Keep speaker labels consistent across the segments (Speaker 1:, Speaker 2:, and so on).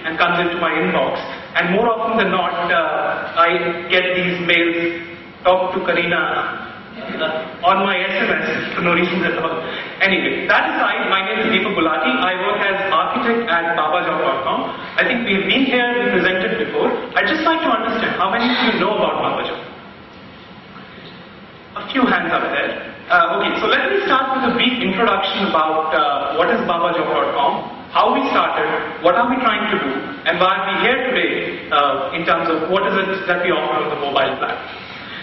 Speaker 1: and comes into my inbox. And more often than not, I get these mails, talk to Karina, on my SMS for no reason at all. Anyway, that aside, my name is Deepak Gulati. I work as architect at babajob.com. I think we've been here and presented before. I'd just like to understand how many of you know about Babajob? A few hands up there. Okay, so let me start with a brief introduction about what is babajob.com, how we started, what are we trying to do, and why are we here today in terms of what is it that we offer on the mobile platform.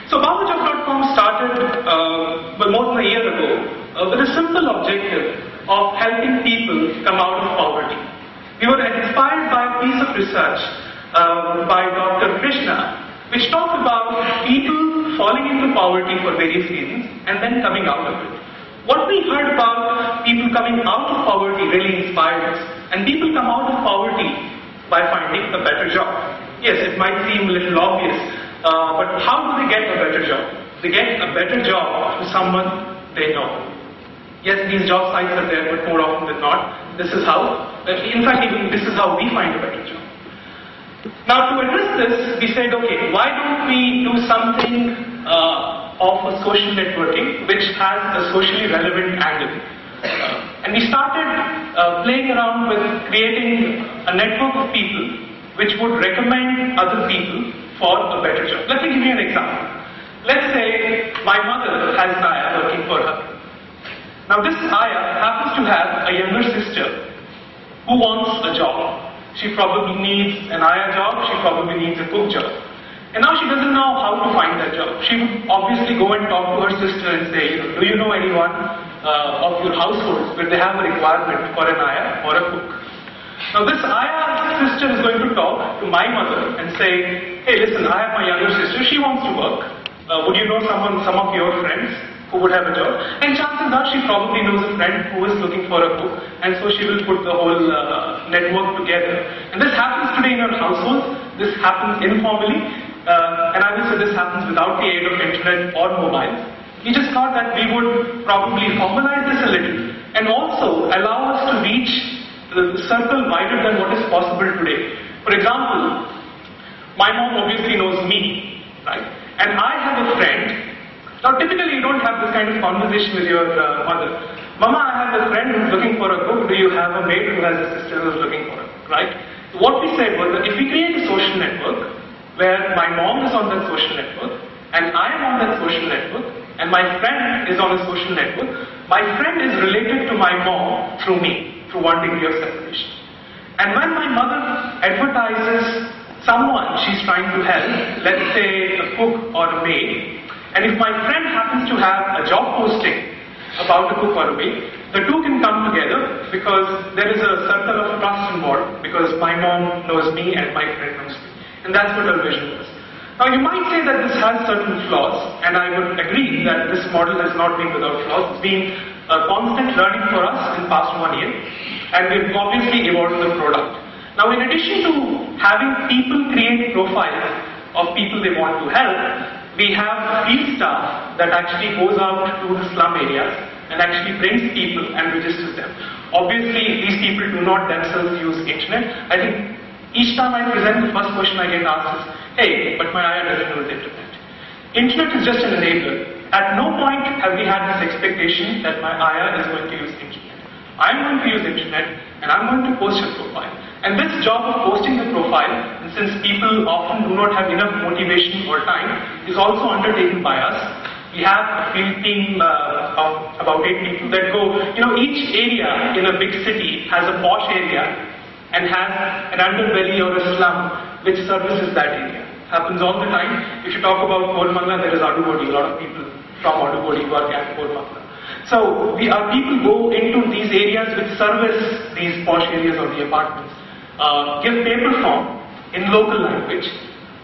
Speaker 1: So babajob.com started more than a year ago with a simple objective of helping people come out of poverty. We were inspired by a piece of research by Dr. Krishna, which talked about people falling into poverty for various reasons and then coming out of it. What we heard about people coming out of poverty really inspired us, and people come out of poverty by finding a better job. Yes, it might seem a little obvious, but how do they get a better job? They get a better job to someone they know. Yes, these job sites are there, but more often than not, this is how, in fact, even this is how we find a better job. Now, to address this, we said, okay, why don't we do something of a social networking which has a socially relevant angle? And we started playing around with creating a network of people which would recommend other people for a better job. Let me give you an example. Let's say my mother has an ayah working for her. Now this ayah happens to have a younger sister who wants a job. She probably needs an ayah job, she probably needs a cook job. And now she doesn't know how to find that job. She would obviously go and talk to her sister and say, do you know anyone of your households where they have a requirement for an ayah or a cook? Now this ayah sister is going to talk to my mother and say, hey listen, I have my younger sister, she wants to work. Would you know some of your friends who would have a job? And chances are she probably knows a friend who is looking for a cook, and so she will put the whole network together. And this happens today in our households, this happens informally, and I will say this happens without the aid of internet or mobiles. We just thought that we would probably formalize this a little, and also allow us to reach the circle wider than what is possible today. For example, my mom obviously knows me, right? And I have a friend. Now typically you don't have this kind of conversation with your mother. Mama, I have a friend who's looking for a cook. Do you have a maid who has a sister who's looking for a cook, right? What we said was that if we create a social network where my mom is on that social network, and I am on that social network, and my friend is on a social network, my friend is related to my mom through me, through one degree of separation. And when my mother advertises someone she's trying to help, let's say a cook or a maid, and if my friend happens to have a job posting about a cook or a maid, the two can come together because there is a circle of trust involved, because my mom knows me and my friend knows me. And that's what our vision was. Now you might say that this has certain flaws, and I would agree that this model has not been without flaws. It's been a constant learning for us in the past 1 year, and we've obviously evolved the product. Now in addition to having people create profiles of people they want to help, we have field staff that actually goes out to the slum areas and actually brings people and registers them. Obviously these people do not themselves use internet. I think each time I present, the first question I get asked is, hey, but my ayah doesn't use internet. Internet is just an enabler. At no point have we had this expectation that my ayah is going to use internet. I'm going to use internet and I'm going to post a profile. And this job of posting the profile, and since people often do not have enough motivation or time, is also undertaken by us. We have a field team of about 8 people that go, each area in a big city has a posh area and has an underbelly or a slum which services that area. Happens all the time. If you talk about Koramangala, there is Adugodi. A lot of people from Adugodi work at Koramangala. So our people go into these areas which service these posh areas or the apartments. Give paper form in local language,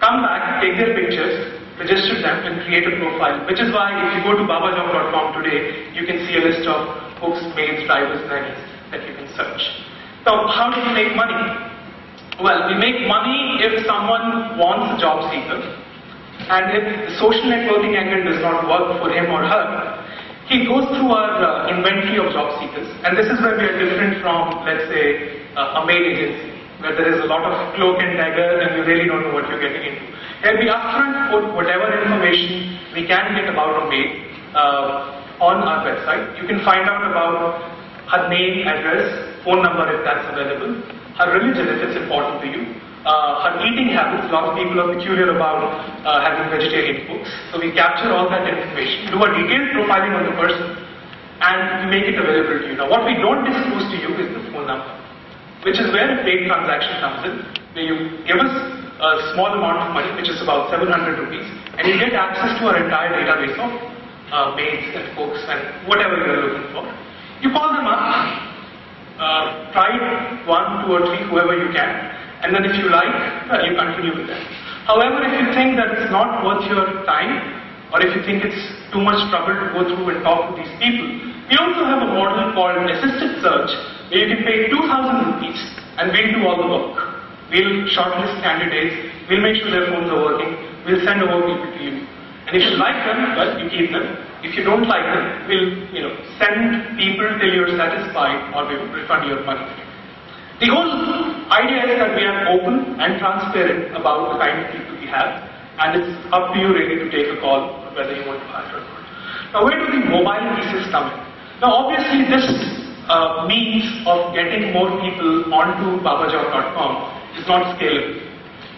Speaker 1: come back, take their pictures, register them and create a profile. Which is why if you go to babajob.com today, you can see a list of cooks, maids, drivers, nannies that you can search. Now, how do we make money? Well, we make money if someone wants a job seeker, and if the social networking angle does not work for him or her, he goes through our inventory of job seekers. And this is where we are different from, let's say, a maid agency. where there is a lot of cloak and dagger and you really don't know what you're getting into. Here we upfront put whatever information we can get about a maid on our website. You can find out about her name, address, phone number if that's available, her religion if it's important to you, her eating habits. A lot of people are peculiar about having vegetarian foods. So we capture all that information, do a detailed profiling on the person, and we make it available to you. Now what we don't disclose to you is the phone number, which is where a paid transaction comes in, where you give us a small amount of money, which is about 700 rupees, and you get access to our entire database of maids and cooks and whatever you are looking for. You call them up, try 1, 2 or 3, whoever you can, and then if you like, you continue with them. However, if you think that it's not worth your time, or if you think it's too much trouble to go through and talk to these people, we also have a model called assisted search, where you can pay 2,000 rupees and we'll do all the work. We'll shortlist candidates, we'll make sure their phones are working, we'll send over people to you. And if you like them, well, you keep them. If you don't like them, we'll send people till you're satisfied or we will refund your money. The whole idea is that we are open and transparent about the kind of people we have, and it's up to you really to take a call whether you want to hire or not. Now where do the mobile pieces come in? Now obviously this means of getting more people onto babajob.com is not scalable.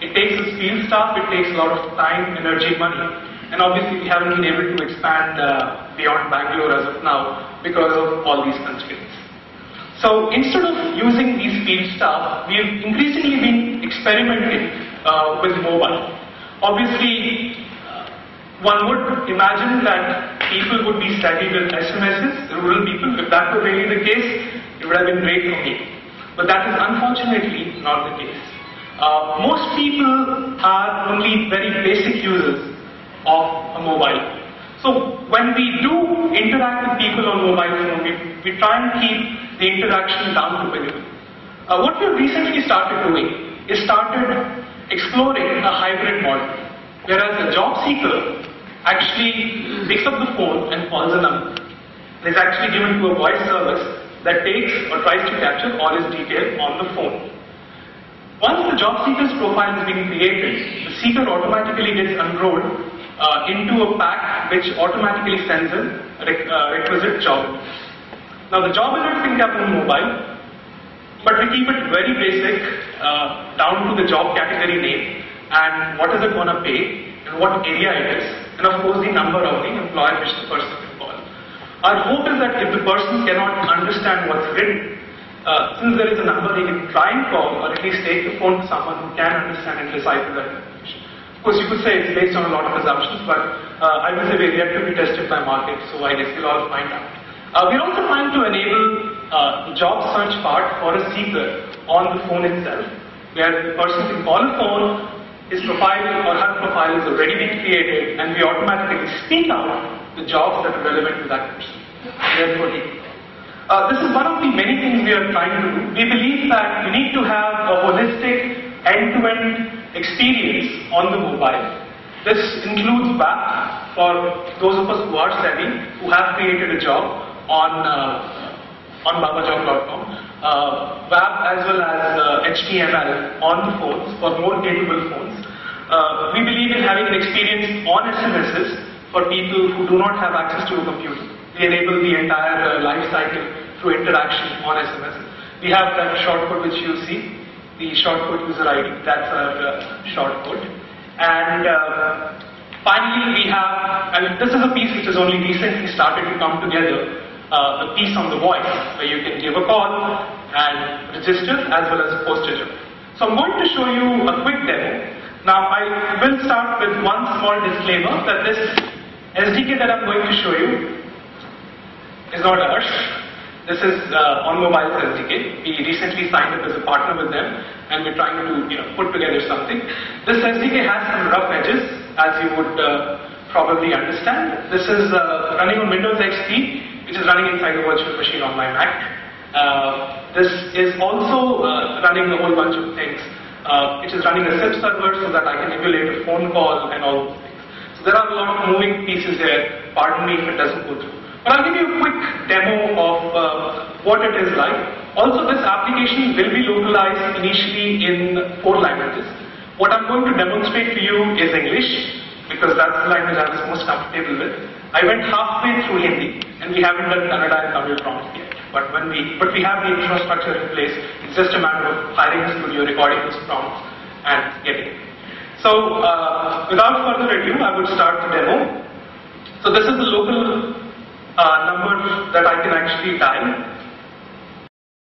Speaker 1: It takes a field staff, it takes a lot of time, energy, money, and obviously we haven't been able to expand beyond Bangalore as of now because of all these constraints. So instead of using these field staff, we've increasingly been experimenting with mobile. Obviously, one would imagine that people would be savvy with SMSs, rural people. If that were really the case, it would have been great for me. But that is unfortunately not the case. Most people are only very basic users of a mobile. So when we do interact with people on mobile phone, we try and keep the interaction down to minimum. What we've recently started doing is started exploring a hybrid model, whereas the job seeker actually picks up the phone and calls a number. It is actually given to a voice service that takes or tries to capture all his details on the phone. Once the job seeker's profile is being created, the seeker automatically gets enrolled into a pack which automatically sends in requisite job alerts. Now the job alerts can come on mobile, but we keep it very basic down to the job category name and what is it going to pay and what area it is, and of course the number of the employer which the person can call. Our hope is that if the person cannot understand what's written, since there is a number they can try and call or at least take the phone to someone who can understand and decipher that information. Of course you could say it's based on a lot of assumptions, but I would say we're yet to be tested by market, so I guess we'll all find out. We're also trying to enable the job search part for a seeker on the phone itself, where the person can call a phone, his profile or her profile is already being created, and we automatically speak out the jobs that are relevant to that person. Therefore, this is one of the many things we are trying to do. We believe that we need to have a holistic, end-to-end experience on the mobile. This includes WAP for those of us who are savvy, who have created a job on babajob.com. WAP as well as HTML on the phones for more capable phones. We believe in having an experience on SMSs for people who do not have access to a computer. We enable the entire life cycle through interaction on SMS. We have that shortcode which you see, the shortcode user ID, that's our shortcode. And finally we have, and this is a piece which has only recently started to come together, the piece on the voice, where you can give a call and register as well as post a job. So I'm going to show you a quick demo. Now I will start with one small disclaimer that this SDK that I'm going to show you is not ours. This is On Mobile's SDK. We recently signed up as a partner with them, and we're trying to put together something. This SDK has some rough edges, as you would probably understand. This is running on Windows XP, which is running inside a virtual machine on my Mac. This is also running a whole bunch of things. It is running a SIP server so that I can emulate a phone call and all those things. So there are a lot of moving pieces here. Pardon me if it doesn't go through. But I'll give you a quick demo of what it is like. Also, this application will be localized initially in 4 languages. What I'm going to demonstrate to you is English, because that's the language I was most comfortable with. I went halfway through Hindi, and we haven't done Kannada and Tamil prompts yet. But we have the infrastructure in place. It's just a matter of hiring a studio, recording those prompts, and getting it. So, without further ado, I would start the demo. So this is the local number that I can actually dial.